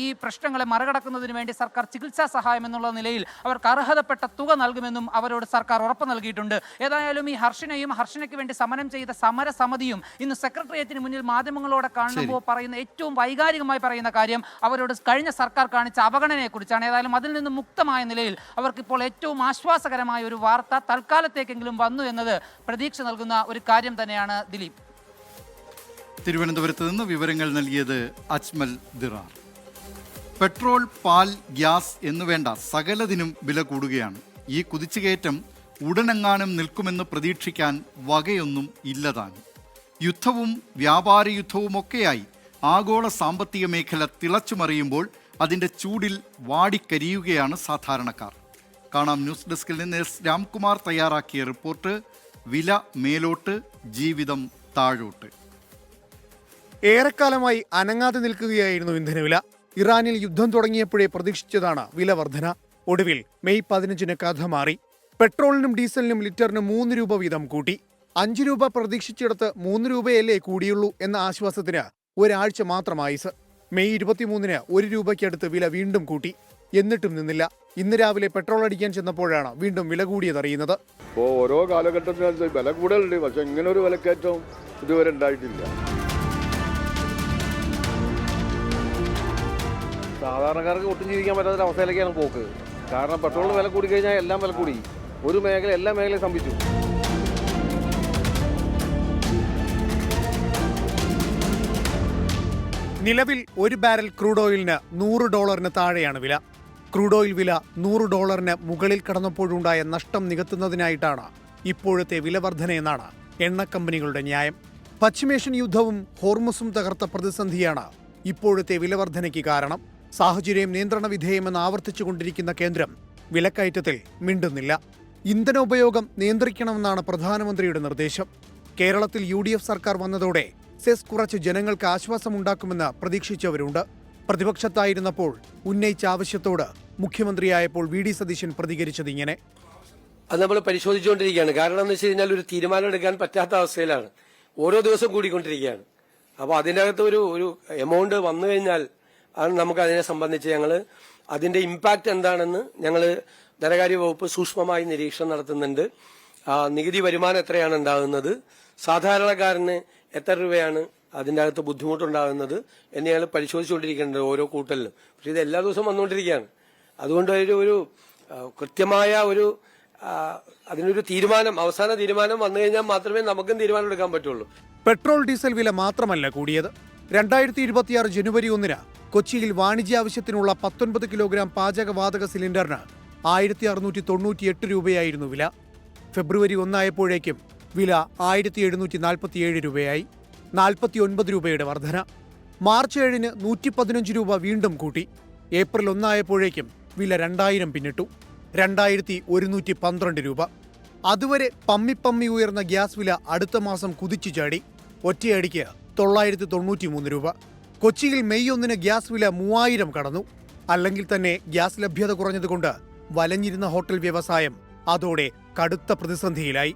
ഈ പ്രശ്നങ്ങളെ മറികടക്കുന്നതിന് വേണ്ടി സർക്കാർ ചികിത്സാ സഹായം എന്നുള്ള നിലയിൽ അവർക്ക് അർഹതപ്പെട്ട തുക നൽകുമെന്നും അവരോട് സർക്കാർ ഉറപ്പ് നൽകിയിട്ടുണ്ട്. ഏതായാലും ഈ ഹർഷനയ്ക്ക് വേണ്ടി സമരം ചെയ്ത സമരസമിതിയും ഇന്ന് സെക്രട്ടേറിയറ്റിന് മുന്നിൽ മാധ്യമങ്ങളോടെ കാണുമ്പോൾ പറയുന്ന ഏറ്റവും വൈകാരികമായി പറയുന്ന കാര്യം അവരോട് കഴിഞ്ഞ സർക്കാർ കാണിച്ച അവഗണനയെക്കുറിച്ചാണ്. ഏതായാലും അതിൽ നിന്ന് മുക്തമായ നിലയിൽ അവർക്കിപ്പോൾ ഏറ്റവും ആശ്വാസകരമായ ഒരു വാർത്ത തൽക്കാലത്തേക്കെങ്കിലും വന്നു എന്നത് പ്രതീക്ഷ നൽകുന്ന ഒരു കാര്യം തന്നെയാണ്. ദിലീപ്, തിരുവനന്തപുരത്ത് നിന്ന് വിവരങ്ങൾ നൽകിയത് അജ്മൽ ദിറാർ. പെട്രോൾ, പാൽ, ഗ്യാസ് എന്നുവേണ്ട സകലതിനും വില കൂടുകയാണ്. ഈ കുതിച്ചുകയറ്റം ഉടനെങ്ങാനും നിൽക്കുമെന്ന് പ്രതീക്ഷിക്കാൻ വകയൊന്നും ഇല്ലതാണ്. യുദ്ധവും വ്യാപാര യുദ്ധവുമൊക്കെയായി ആഗോള സാമ്പത്തിക മേഖല തിളച്ചുമറിയുമ്പോൾ അതിൻ്റെ ചൂടിൽ വാടിക്കരിയുകയാണ് സാധാരണക്കാർ. കാണാം ന്യൂസ് ഡെസ്കിൽ നിന്ന് എസ് രാംകുമാർ തയ്യാറാക്കിയ റിപ്പോർട്ട്. വില മേലോട്ട്, ജീവിതം താഴോട്ട്. ഏറെക്കാലമായി അനങ്ങാതെ നിൽക്കുകയായിരുന്നു ഇന്ധനവില. ഇറാനിൽ യുദ്ധം തുടങ്ങിയപ്പോഴേ പ്രതീക്ഷിച്ചതാണ് വില വർധന. ഒടുവിൽ മെയ് 15-ന് കഥ മാറി. പെട്രോളിനും ഡീസലിനും ലിറ്ററിന് 3 രൂപ വീതം കൂട്ടി. 5 രൂപ പ്രതീക്ഷിച്ചിടത്ത് 3 രൂപയല്ലേ കൂടിയുള്ളൂ എന്ന ആശ്വാസത്തിന് ഒരാഴ്ച മാത്രമായി. മെയ് 23-ന് 1 രൂപയ്ക്കടുത്ത് വില വീണ്ടും കൂട്ടി. എന്നിട്ടും നിന്നില്ല. ഇന്ന് രാവിലെ പെട്രോൾ അടിക്കാൻ ചെന്നപ്പോഴാണ് വീണ്ടും വില കൂടിയതറിയുന്നത്. ഇപ്പോൾ ഓരോ കാലഘട്ടത്തിനനുസരിച്ച് വില കൂടുതലുണ്ട്, പക്ഷെ ഇങ്ങനെ ഒരു വിലക്കയറ്റം ഇതുവരെ ഉണ്ടായിട്ടില്ല. സാധാരണക്കാർക്ക് ഒട്ടും ജീവിക്കാൻ പറ്റാത്ത അവസ്ഥയിലേക്കാണ് പോക്ക്. കാരണം പെട്രോളിന് വില കൂടി കഴിഞ്ഞാൽ എല്ലാം വില കൂടി. ഒരു മേഖല എല്ലാ മേഖലയും സംഭവിച്ചു. നിലവിൽ ഒരു ബാരൽ ക്രൂഡ് ഓയിലിന് $100 താഴെയാണ് വില. ക്രൂഡ് ഓയിൽ വില $100 മുകളിൽ കടന്നപ്പോഴുണ്ടായ നഷ്ടം നികത്തുന്നതിനായിട്ടാണ് ഇപ്പോഴത്തെ വില വർധനയെന്നാണ് എണ്ണക്കമ്പനികളുടെ ന്യായം. പശ്ചിമേഷ്യൻ യുദ്ധവും ഹോർമുസും തകർത്ത പ്രതിസന്ധിയാണ് ഇപ്പോഴത്തെ വില വർധനയ്ക്ക് കാരണം. സാഹചര്യം നിയന്ത്രണ വിധേയമെന്ന് ആവർത്തിച്ചുകൊണ്ടിരിക്കുന്ന കേന്ദ്രം വിലക്കയറ്റത്തിൽ മിണ്ടുന്നില്ല. ഇന്ധന ഉപയോഗം നിയന്ത്രിക്കണമെന്നാണ് പ്രധാനമന്ത്രിയുടെ നിർദ്ദേശം. കേരളത്തിൽ UDF സർക്കാർ വന്നതോടെ സെസ് കുറച്ച് ജനങ്ങൾക്ക് ആശ്വാസമുണ്ടാക്കുമെന്ന് പ്രതീക്ഷിച്ചവരുണ്ട്. പ്രതിപക്ഷത്തായിരുന്നപ്പോൾ ഉന്നയിച്ച ആവശ്യത്തോട് മുഖ്യമന്ത്രിയായപ്പോൾ VD സതീശൻ പ്രതികരിച്ചതിങ്ങനെ: അത് നമ്മൾ പരിശോധിച്ചുകൊണ്ടിരിക്കുകയാണ്. കാരണം എന്ന് വെച്ച് കഴിഞ്ഞാൽ ഒരു തീരുമാനം എടുക്കാൻ പറ്റാത്ത അവസ്ഥയിലാണ്. ഓരോ ദിവസം കൂടിക്കൊണ്ടിരിക്കുകയാണ്. അപ്പോൾ അതിൻ്റെ അകത്ത് ഒരു എമൗണ്ട് വന്നു കഴിഞ്ഞാൽ ആണ് നമുക്ക് അതിനെ സംബന്ധിച്ച് ഞങ്ങൾ അതിന്റെ ഇമ്പാക്റ്റ് എന്താണെന്ന് ഞങ്ങൾ ധനകാര്യ വകുപ്പ് സൂക്ഷ്മമായി നിരീക്ഷണം നടത്തുന്നുണ്ട്. നികുതി വരുമാനം എത്രയാണ് ഉണ്ടാകുന്നത്, സാധാരണക്കാരന് എത്ര രൂപയാണ് അതിൻ്റെ അകത്ത് ബുദ്ധിമുട്ടുണ്ടാകുന്നത് എന്ന് ഞങ്ങൾ പരിശോധിച്ചുകൊണ്ടിരിക്കുന്നുണ്ട് ഓരോ കൂട്ടലിലും. പക്ഷെ ഇത് എല്ലാ ദിവസവും വന്നുകൊണ്ടിരിക്കുകയാണ്. അതുകൊണ്ട് ഒരു കൃത്യമായ അതിനൊരു തീരുമാനം, അവസാന തീരുമാനം വന്നു കഴിഞ്ഞാൽ മാത്രമേ നമുക്കും തീരുമാനം എടുക്കാൻ പറ്റുള്ളൂ. പെട്രോൾ ഡീസൽ വില മാത്രമല്ല കൂടിയത്. 2026 ജനുവരി 1-ന് കൊച്ചിയിൽ വാണിജ്യാവശ്യത്തിനുള്ള 19 കിലോഗ്രാം പാചകവാതക സിലിണ്ടറിന് 1698 രൂപയായിരുന്നു വില. ഫെബ്രുവരി 1 ആയപ്പോഴേക്കും വില 1747 രൂപയായി. 49 രൂപയുടെ വർധന. മാർച്ച് 7-ന് 115 രൂപ വീണ്ടും കൂട്ടി. ഏപ്രിൽ 1 ആയപ്പോഴേക്കും വില 2000 പിന്നിട്ടു. 2112 രൂപ. അതുവരെ പമ്മി ഉയർന്ന ഗ്യാസ് വില അടുത്ത മാസം കുതിച്ചു ചാടി. ഒറ്റയടിക്ക് 993 രൂപ. കൊച്ചിയിൽ മെയ് 1-ന് ഗ്യാസ് വില 3000 കടന്നു. അല്ലെങ്കിൽ തന്നെ ഗ്യാസ് ലഭ്യത കുറഞ്ഞതുകൊണ്ട് വലഞ്ഞിരുന്ന ഹോട്ടൽ വ്യവസായം അതോടെ കടുത്ത പ്രതിസന്ധിയിലായി.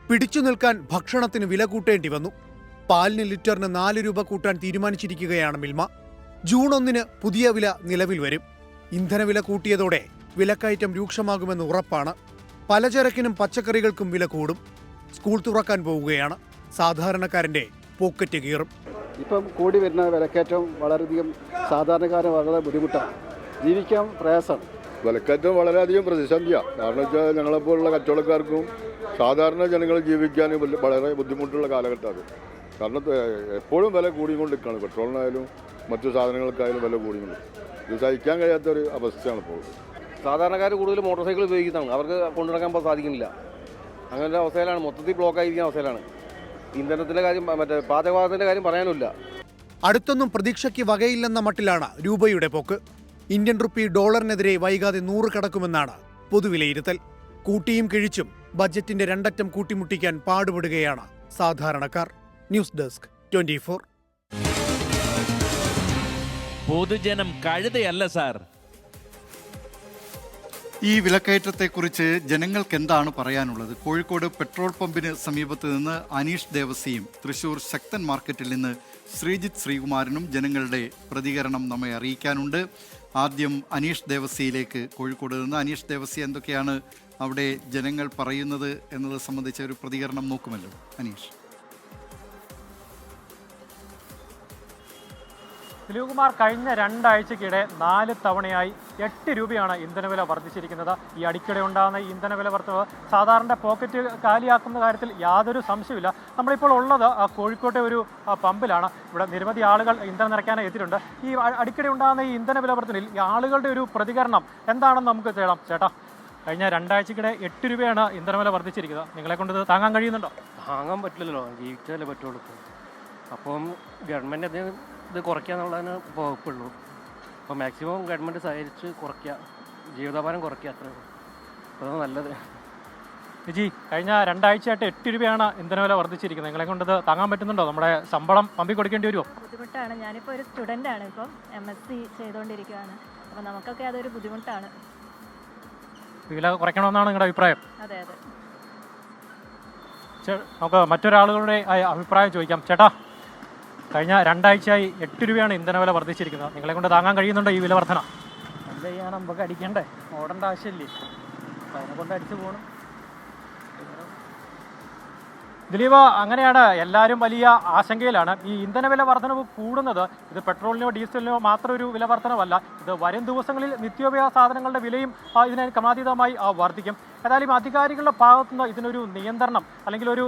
പിടിച്ചു നിൽക്കാൻ ഭക്ഷണത്തിന് വില കൂട്ടേണ്ടി വന്നു. പാലിന് ലിറ്ററിന് 4 രൂപ കൂട്ടാൻ തീരുമാനിച്ചിരിക്കുകയാണ് മിൽമ. ജൂൺ 1-ന് പുതിയ വില നിലവിൽ വരും. ഇന്ധനവില കൂട്ടിയതോടെ വിലക്കയറ്റം രൂക്ഷമാകുമെന്ന് ഉറപ്പാണ്. പലചരക്കിനും പച്ചക്കറികൾക്കും വില കൂടും. സ്കൂൾ തുറക്കാൻ പോവുകയാണ്. സാധാരണക്കാരന്റെ പോക്കറ്റ് കീറും. ഇപ്പം കൂടി വരുന്ന വിലക്കയറ്റം വളരെയധികം സാധാരണക്കാരന് വളരെ ബുദ്ധിമുട്ടാണ്, ജീവിക്കാൻ പ്രയാസമാണ്. വിലക്കയറ്റം വളരെയധികം പ്രതിസന്ധിയാണ്. കാരണം വെച്ചാൽ ഞങ്ങളെപ്പോലുള്ള കച്ചവടക്കാർക്കും സാധാരണ ജനങ്ങൾ ജീവിക്കാൻ വളരെ ബുദ്ധിമുട്ടുള്ള കാലഘട്ടമാണ്. കാരണം എപ്പോഴും വില കൂടിക്കൊണ്ടിരിക്കുകയാണ്. പെട്രോളിനായാലും മറ്റു സാധനങ്ങൾക്കായാലും വില കൂടിക്കൊണ്ട് ഇത് സഹിക്കാൻ കഴിയാത്തൊരു അവസ്ഥയാണ് ഇപ്പോൾ. സാധാരണക്കാർ കൂടുതൽ മോട്ടോർ സൈക്കിൾ ഉപയോഗിക്കുന്നതാണ്, അവർക്ക് കൊണ്ടുനടക്കാൻ സാധിക്കുന്നില്ല. അങ്ങനത്തെ അവസ്ഥയിലാണ്, മൊത്തത്തിൽ ബ്ലോക്ക് ആയിരിക്കുന്ന അവസ്ഥയിലാണ്. ഇന്ധനത്തിന്റെ കാര്യം, മറ്റേ പാചകവാതകത്തിന്റെ കാര്യം പറയാനില്ല. അടുത്തൊന്നും പ്രതീക്ഷയ്ക്ക് വകയില്ലെന്ന മട്ടിലാണ് രൂപയുടെ പോക്ക്. ഇന്ത്യൻ റുപ്പി ഡോളറിനെതിരെ വൈകാതെ 100 കടക്കുമെന്നാണ് പൊതുവിലയിരുത്തൽ. കൂട്ടിയും കിഴിച്ചും ബജറ്റിന്റെ 2 അറ്റം കൂട്ടിമുട്ടിക്കാൻ പാടുപെടുകയാണ് സാധാരണക്കാർ. News desk 24. പൊതുജനം കഴുതയല്ല സാർ. ഈ വിലക്കയറ്റത്തെക്കുറിച്ച് ജനങ്ങൾക്ക് എന്താണ് പറയാനുള്ളത്? കോഴിക്കോട് പെട്രോൾ പമ്പിന് സമീപത്ത് നിന്ന് അനീഷ് ദേവസിയും തൃശൂർ ശക്തൻ മാർക്കറ്റിൽ നിന്ന് ശ്രീജിത്ത് ശ്രീകുമാരനും ജനങ്ങളുടെ പ്രതികരണം നമ്മെ അറിയിക്കാനുണ്ട്. ആദ്യം അനീഷ് ദേവസിയിലേക്ക്. കോഴിക്കോട് നിന്ന് അനീഷ് ദേവസി, എന്തൊക്കെയാണ് അവിടെ ജനങ്ങൾ പറയുന്നത് എന്നത് സംബന്ധിച്ച ഒരു പ്രതികരണം നോക്കുമല്ലോ അനീഷ്. ദിലീപ് കുമാർ, കഴിഞ്ഞ 2 ആഴ്ചക്കിടെ 4 തവണയായി 8 രൂപയാണ് ഇന്ധനവില വർദ്ധിച്ചിരിക്കുന്നത്. ഈ അടിക്കടെ ഉണ്ടാകുന്ന ഈ ഇന്ധനവില വർധനവ് സാധാരണ പോക്കറ്റ് കാലിയാക്കുന്ന കാര്യത്തിൽ യാതൊരു സംശയമില്ല. നമ്മളിപ്പോൾ ഉള്ളത് കോഴിക്കോട്ടെ ഒരു പമ്പിലാണ്. ഇവിടെ നിരവധി ആളുകൾ ഇന്ധനം നിറയ്ക്കാനായി എത്തിയിട്ടുണ്ട്. ഈ അടിക്കടി ഉണ്ടാകുന്ന ഈ ഇന്ധനവില വർധനയിൽ ഈ ആളുകളുടെ ഒരു പ്രതികരണം എന്താണെന്ന് നമുക്ക് തേടാം. ചേട്ടാ, കഴിഞ്ഞ 2 ആഴ്ചക്കിടെ 8 രൂപയാണ് ഇന്ധനവില വർദ്ധിച്ചിരിക്കുന്നത്. നിങ്ങളെ കൊണ്ട് ഇത് താങ്ങാൻ കഴിയുന്നുണ്ടോ? താങ്ങാൻ പറ്റില്ലല്ലോ, ജീവിച്ചാലേ പറ്റുള്ളൂ. അപ്പം ഗവൺമെൻറ് ഇത് കുറയ്ക്കാന്നുള്ളതിന് വകുപ്പുള്ളൂ. അപ്പോൾ മാക്സിമം ഗവൺമെൻറ് സഹകരിച്ച് കുറയ്ക്കുക, ജീവിതഭാരം കുറയ്ക്കുക, അത്ര അതാണ് നല്ലത്. വിജി, കഴിഞ്ഞ 2 ആഴ്ചയായിട്ട് 8 രൂപയാണ് ഇന്ധനവില വർദ്ധിച്ചിരിക്കുന്നത്. നിങ്ങളെ കൊണ്ട് ഇത് താങ്ങാൻ പറ്റുന്നുണ്ടോ? നമ്മുടെ ശമ്പളം പമ്പി കൊടുക്കേണ്ടി വരുമോ? ബുദ്ധിമുട്ടാണ്. ഞാനിപ്പോൾ ഒരു സ്റ്റുഡൻ്റാണ്, ഇപ്പം MSc ചെയ്തുകൊണ്ടിരിക്കുകയാണ്. അപ്പോൾ നമുക്കൊക്കെ അതൊരു ബുദ്ധിമുട്ടാണ്. വില കുറയ്ക്കണമെന്നാണ് നിങ്ങളുടെ അഭിപ്രായം? അതെ അതെ. നമുക്ക് മറ്റൊരാളുകളുടെ അഭിപ്രായം ചോദിക്കാം. ചേട്ടാ, കഴിഞ്ഞ 2 ആഴ്ചയായി 8 രൂപയാണ് ഇന്ധനവില വർദ്ധിച്ചിരിക്കുന്നത്. നിങ്ങളെ കൊണ്ട് താങ്ങാൻ കഴിയുന്നുണ്ടോ ഈ വില വർധന? എന്താ ചെയ്യാൻ, നമുക്ക് അടിക്കണ്ടേ, ഓടേണ്ട ആവശ്യമില്ലേ, അപ്പം അതിനെ കൊണ്ട് അടിച്ചു പോകണം. ദിലീപ്, അങ്ങനെയാണ് എല്ലാവരും വലിയ ആശങ്കയിലാണ്. ഈ ഇന്ധനവില വർധനവ് കൂടുന്നത് ഇത് പെട്രോളിനോ ഡീസലിനോ മാത്രം ഒരു വില വർധനവല്ല, ഇത് വരും ദിവസങ്ങളിൽ നിത്യോപയോഗ സാധനങ്ങളുടെ വിലയും ഇതിന് ക്രമാതീതമായി വർദ്ധിക്കും. ഏതായാലും അധികാരികളുടെ ഭാഗത്തുനിന്ന് ഇതിനൊരു നിയന്ത്രണം അല്ലെങ്കിൽ ഒരു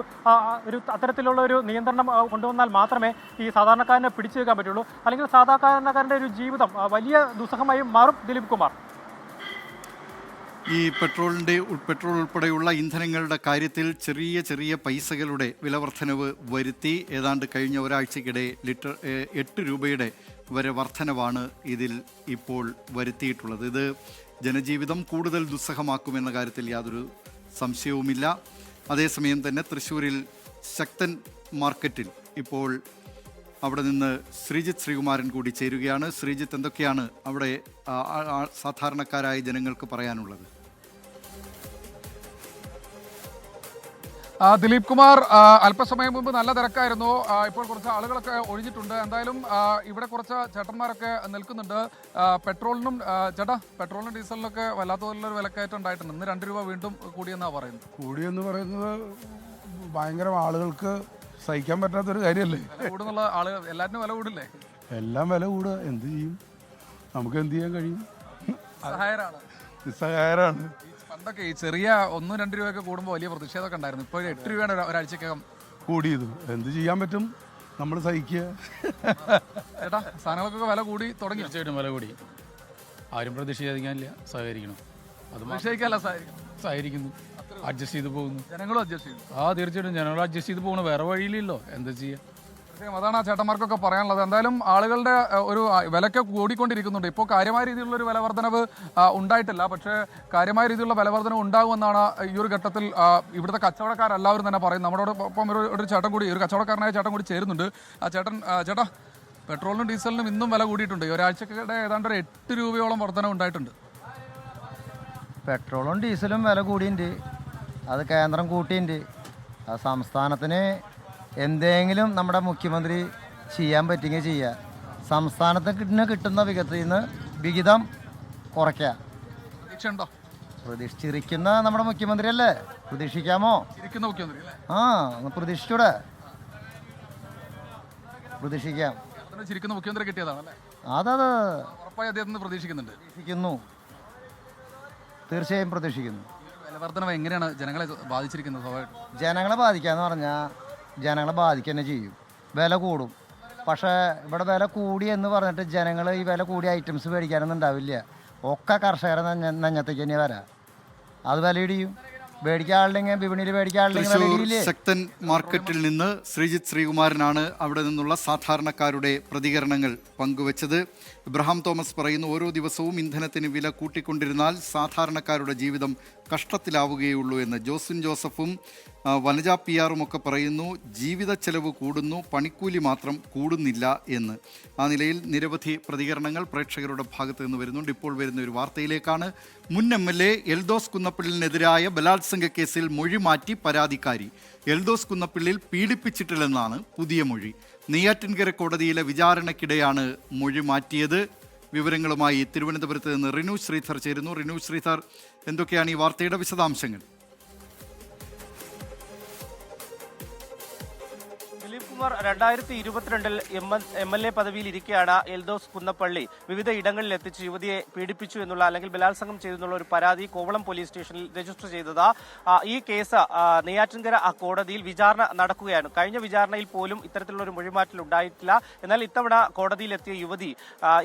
അത്തരത്തിലുള്ള ഒരു നിയന്ത്രണം കൊണ്ടുവന്നാൽ മാത്രമേ ഈ സാധാരണക്കാരനെ പിടിച്ചു വെക്കാൻ പറ്റുള്ളൂ. അല്ലെങ്കിൽ സാധാരണക്കാരൻ്റെ ഒരു ജീവിതം വലിയ ദുസ്സഹമായി മാറും. ദിലീപ് കുമാർ, ഈ പെട്രോൾ ഉൾപ്പെടെയുള്ള ഇന്ധനങ്ങളുടെ കാര്യത്തിൽ ചെറിയ ചെറിയ പൈസകളുടെ വിലവർദ്ധനവ് വരുത്തി ഏതാണ്ട് കഴിഞ്ഞ ഒരാഴ്ചക്കിടെ 8 രൂപയുടെ വരെ വർധനവാണ് ഇതിൽ ഇപ്പോൾ വരുത്തിയിട്ടുള്ളത്. ഇത് ജനജീവിതം കൂടുതൽ ദുസ്സഹമാക്കുമെന്ന കാര്യത്തിൽ യാതൊരു സംശയവുമില്ല. അതേസമയം തന്നെ തൃശ്ശൂരിൽ ശക്തൻ മാർക്കറ്റിൽ ഇപ്പോൾ അവിടെ നിന്ന് ശ്രീജിത്ത് ശ്രീകുമാരൻ കൂടി ചേരുകയാണ്. ശ്രീജിത്ത്, എന്തൊക്കെയാണ് അവിടെ സാധാരണക്കാരായ ജനങ്ങൾക്ക് പറയാനുള്ളത്? ദിലീപ് കുമാർ, അല്പസമയം മുമ്പ് നല്ല തിരക്കായിരുന്നു. ഇപ്പോൾ കുറച്ച് ആളുകളൊക്കെ ഒഴിഞ്ഞിട്ടുണ്ട്. എന്തായാലും ഇവിടെ കുറച്ച് ചേട്ടന്മാരൊക്കെ നിൽക്കുന്നുണ്ട്. പെട്രോളിനും ഡീസലിനൊക്കെ വല്ലാത്തതുള്ളൊരു വിലക്കയറ്റം ഉണ്ടായിട്ടുണ്ട്. ഇന്ന് 2 രൂപ വീണ്ടും കൂടിയെന്നാണ് പറയുന്നത്. കൂടിയെന്ന് പറയുന്നത് ഭയങ്കര ആളുകൾക്ക് സഹിക്കാൻ പറ്റാത്തൊരു കാര്യമല്ലേ. കൂടുന്നുള്ള ആളുകൾ എല്ലാറ്റിനും വില കൂടില്ലേ? എല്ലാം വില കൂടുക, എന്ത് ചെയ്യും, നമുക്ക് എന്ത് ചെയ്യാൻ കഴിയും? നിസ്സഹായരാണ്. പണ്ടൊക്കെ ഈ ചെറിയ 1-2 രൂപയൊക്കെ കൂടുമ്പോൾ വലിയ പ്രതിഷേധമൊക്കെ ഉണ്ടായിരുന്നു. ഇപ്പോൾ 8 രൂപയാണ് ഒരാഴ്ചക്കകം കൂടിയത്. എന്ത് ചെയ്യാൻ പറ്റും, നമ്മൾ സഹിക്കുക. ചേട്ടാ, സാധനങ്ങൾക്കൊക്കെ വില കൂടി തുടങ്ങി. തീർച്ചയായിട്ടും വില കൂടി. ആരും പ്രതിഷേധിക്കാനില്ല, സഹകരിക്കണം. അത് പ്രതിഷേധിക്കാനല്ല, സഹകരിക്കുന്നു, അഡ്ജസ്റ്റ് ചെയ്ത് പോകുന്നു. ജനങ്ങളും അഡ്ജസ്റ്റ് ചെയ്തു. തീർച്ചയായിട്ടും ജനങ്ങൾ അഡ്ജസ്റ്റ് ചെയ്ത് പോകണം, വേറെ വഴിയില്ലല്ലോ, എന്താ ചെയ്യുക. അതാണ് ആ ചേട്ടന്മാർക്കൊക്കെ പറയാനുള്ളത്. എന്തായാലും ആളുകളുടെ ഒരു വിലയ്ക്ക് കൂടിക്കൊണ്ടിരിക്കുന്നുണ്ട്. ഇപ്പോൾ കാര്യമായ രീതിയിലുള്ള ഒരു വില വർധനവ് ഉണ്ടായിട്ടില്ല. പക്ഷേ കാര്യമായ രീതിയിലുള്ള വില വർധനവ് ഉണ്ടാകുമെന്നാണ് ഈ ഒരു ഘട്ടത്തിൽ ഇവിടുത്തെ കച്ചവടക്കാരെല്ലാവരും തന്നെ പറയുന്നത്. നമ്മളോടൊപ്പം ഒരു ചേട്ടൻ കൂടി, ഒരു കച്ചവടക്കാരനായ ചേട്ടൻ കൂടി ചേരുന്നുണ്ട്. ആ ചേട്ടാ, പെട്രോളിനും ഡീസലിനും ഇന്നും വില കൂടിയിട്ടുണ്ട്. ഒരാഴ്ചക്കിടെ ഏതാണ്ട് 8 രൂപയോളം വർധന ഉണ്ടായിട്ടുണ്ട്. പെട്രോളും ഡീസലും വില കൂടിയിട്ടുണ്ട്. അത് കേന്ദ്രം കൂട്ടിയിട്ടുണ്ട്. ആ സംസ്ഥാനത്തിന് എന്തെങ്കിലും നമ്മുടെ മുഖ്യമന്ത്രി ചെയ്യാൻ പറ്റുമെങ്കിൽ ചെയ്യുക. സംസ്ഥാനത്തിന് കിട്ടുന്ന വിഹിതം കുറയ്ക്കുക. പ്രതീക്ഷിച്ചിരിക്കുന്ന നമ്മുടെ മുഖ്യമന്ത്രി അല്ലേ, പ്രതീക്ഷിക്കാമോ? ആ, ഒന്ന് പ്രതീക്ഷിച്ചൂടെ? പ്രതീക്ഷിക്കാം. മുഖ്യമന്ത്രി കിട്ടിയതാണല്ലേ? അതെ, പ്രതീക്ഷിക്കുന്നു, തീർച്ചയായും പ്രതീക്ഷിക്കുന്നു. വിലവർദ്ധനവ് എങ്ങനെയാണ് ജനങ്ങളെ ബാധിച്ചിരിക്കുന്നത്? ജനങ്ങളെ ബാധിക്കാന്ന് പറഞ്ഞാൽ ജനങ്ങളെ ബാധിക്കുക തന്നെ ചെയ്യും. വില കൂടും. പക്ഷേ ഇവിടെ വില കൂടി എന്ന് പറഞ്ഞിട്ട് ജനങ്ങൾ ഈ വില കൂടിയ ഐറ്റംസ് മേടിക്കാനൊന്നും ഉണ്ടാവില്ല. ഒക്കെ കർഷകരെ നെഞ്ഞത്തേക്ക് തന്നെ വരാം. അത് വില ഇടിയും. മേടിക്കാളില്ലെങ്കിൽ വിപണിയിൽ മേടിക്കാളില്ലെങ്കിൽ. ശക്തൻ മാർക്കറ്റിൽ നിന്ന് ശ്രീജിത്ത് ശ്രീകുമാരനാണ് അവിടെ നിന്നുള്ള സാധാരണക്കാരുടെ പ്രതികരണങ്ങൾ പങ്കുവച്ചത്. ഇബ്രഹാം തോമസ് പറയുന്നു, ഓരോ ദിവസവും ഇന്ധനത്തിന് വില കൂട്ടിക്കൊണ്ടിരുന്നാൽ സാധാരണക്കാരുടെ ജീവിതം കഷ്ടത്തിലാവുകയുള്ളൂ എന്ന്. ജോസിൻ ജോസഫും വനജ PR ഒക്കെ പറയുന്നു, ജീവിത ചെലവ് കൂടുന്നു, പണിക്കൂലി മാത്രം കൂടുന്നില്ല എന്ന്. ആ നിലയിൽ നിരവധി പ്രതികരണങ്ങൾ പ്രേക്ഷകരുടെ ഭാഗത്ത് നിന്ന് വരുന്നുണ്ട്. ഇപ്പോൾ വരുന്ന ഒരു വാർത്തയിലേക്കാണ്. മുൻ MLA എൽദോസ് കുന്നപ്പിള്ളിനെതിരായ ബലാത്സംഗ കേസിൽ മൊഴി മാറ്റി പരാതിക്കാരി. എൽദോസ് കുന്നപ്പിള്ളിൽ പീഡിപ്പിച്ചിട്ടില്ലെന്നാണ് പുതിയ മൊഴി. നെയ്യാറ്റിൻകര കോടതിയിലെ വിചാരണയ്ക്കിടെയാണ് മൊഴി മാറ്റിയത്. വിവരങ്ങളുമായി തിരുവനന്തപുരത്ത് നിന്ന് റിനു ശ്രീധർ ചേരുന്നു. റിനു ശ്രീധർ, എന്തൊക്കെയാണ് ഈ വാർത്തയുടെ വിശദാംശങ്ങൾ? കുമാർ, 2022 MLA പദവിയിൽ ഇരിക്കെയാണ് എൽദോസ് കുന്നപ്പള്ളി വിവിധ ഇടങ്ങളിൽ എത്തിച്ച് യുവതിയെ പീഡിപ്പിച്ചു എന്നുള്ള അല്ലെങ്കിൽ ബലാത്സംഗം ചെയ്തെന്നുള്ള ഒരു പരാതി കോവളം പോലീസ് സ്റ്റേഷനിൽ രജിസ്റ്റർ ചെയ്തത്. ഈ കേസ് നെയ്യാറ്റിൻകര കോടതിയിൽ വിചാരണ നടക്കുകയാണ്. കഴിഞ്ഞ വിചാരണയിൽ പോലും ഇത്തരത്തിലുള്ള ഒരു മൊഴിമാറ്റൽ ഉണ്ടായിട്ടില്ല. എന്നാൽ ഇത്തവണ കോടതിയിലെത്തിയ യുവതി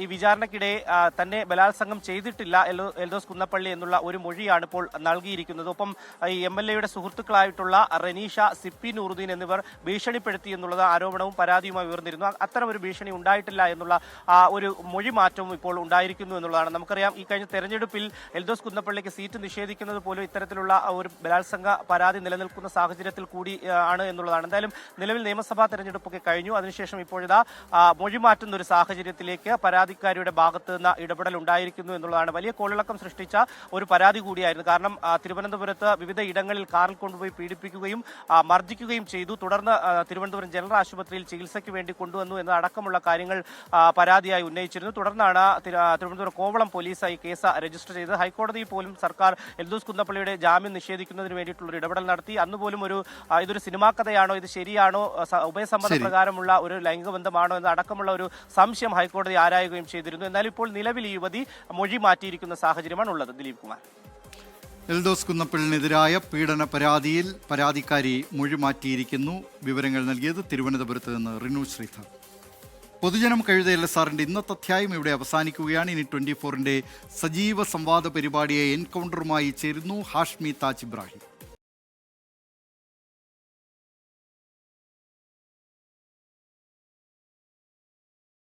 ഈ വിചാരണയ്ക്കിടെ തന്നെ ബലാത്സംഗം ചെയ്തിട്ടില്ല എൽദോസ് കുന്നപ്പള്ളി എന്നുള്ള ഒരു മൊഴിയാണ് ഇപ്പോൾ നൽകിയിരിക്കുന്നത്. ഒപ്പം ഈ MLAയുടെ സുഹൃത്തുക്കളായിട്ടുള്ള റനീഷ, സിപ്പി നൂറുദ്ദീൻ എന്നിവർ ഭീഷണിപ്പെടുത്തി എന്നുള്ളത് ആരോപണവും പരാതിയുമായി ഉയർന്നിരുന്നു. അത്തരം ഒരു ഭീഷണി ഉണ്ടായിട്ടില്ല എന്നുള്ള ഒരു മൊഴി മാറ്റവും ഇപ്പോൾ ഉണ്ടായിരിക്കുന്നു എന്നുള്ളതാണ്. നമുക്കറിയാം, ഈ കഴിഞ്ഞ തെരഞ്ഞെടുപ്പിൽ എൽദോസ് കുന്നപ്പള്ളിക്ക് സീറ്റ് നിഷേധിക്കുന്നത് പോലും ഇത്തരത്തിലുള്ള ഒരു ബലാത്സംഗ പരാതി നിലനിൽക്കുന്ന സാഹചര്യത്തിൽ കൂടി ആണ് എന്നുള്ളതാണ്. എന്തായാലും നിലവിൽ നിയമസഭാ തെരഞ്ഞെടുപ്പൊക്കെ കഴിഞ്ഞു. അതിനുശേഷം ഇപ്പോഴിതാ മൊഴി മാറ്റുന്ന ഒരു സാഹചര്യത്തിലേക്ക് പരാതിക്കാരിയുടെ ഭാഗത്ത് നിന്ന് ഇടപെടൽ ഉണ്ടായിരിക്കുന്നു എന്നുള്ളതാണ്. വലിയ കോളിളക്കം സൃഷ്ടിച്ച ഒരു പരാതി കൂടിയായിരുന്നു. കാരണം തിരുവനന്തപുരത്ത് വിവിധ ഇടങ്ങളിൽ കാറിൽ കൊണ്ടുപോയി പീഡിപ്പിക്കുകയും മർദ്ദിക്കുകയും ചെയ്തു. തുടർന്ന് തിരുവനന്തപുരം ജനറൽ ആശുപത്രിയിൽ ചികിത്സയ്ക്ക് വേണ്ടി കൊണ്ടുവന്നു എന്നതടക്കമുള്ള കാര്യങ്ങൾ പരാതിയായി ഉന്നയിച്ചിരുന്നു. തുടർന്നാണ് തിരുവനന്തപുരം കോവളം പോലീസ് ഈ കേസ് രജിസ്റ്റർ ചെയ്തത്. ഹൈക്കോടതിയിൽ പോലും സർക്കാർ എൽദോസ് കുന്നപ്പള്ളിയുടെ ജാമ്യം നിഷേധിക്കുന്നതിന് വേണ്ടിയിട്ടുള്ള ഒരു ഇടപെടൽ നടത്തി. അന്ന് പോലും ഇതൊരു സിനിമാ കഥയാണോ, ഇത് ശരിയാണോ, ഉഭയസമ്മത പ്രകാരമുള്ള ഒരു ലൈംഗിക ബന്ധമാണോ എന്ന അടക്കമുള്ള ഒരു സംശയം ഹൈക്കോടതി ആരായുകയും ചെയ്തിരുന്നു. എന്നാൽ ഇപ്പോൾ നിലവിൽ ഈ യുവതി മൊഴി മാറ്റിയിരിക്കുന്ന സാഹചര്യമാണ് ഉള്ളത്. ദിലീപ് കുമാർ. എൽദോസ് കുന്നപ്പള്ളിനെതിരായ പീഡന പരാതിയിൽ പരാതിക്കാരി മൊഴി മാറ്റിയിരിക്കുന്നു. വിവരങ്ങൾ നൽകിയത് തിരുവനന്തപുരത്ത് നിന്ന് റിനു ശ്രീധർ. പൊതുജനം കഴുത LSRന്റെ ഇന്നത്തെ അധ്യായം ഇവിടെ അവസാനിക്കുകയാണ്. ഇനി 24ന്റെ സജീവ സംവാദ പരിപാടിയെ എൻകൗണ്ടറുമായി ചേരുന്നു ഹാഷ്മി താജ് ഇബ്രാഹിം.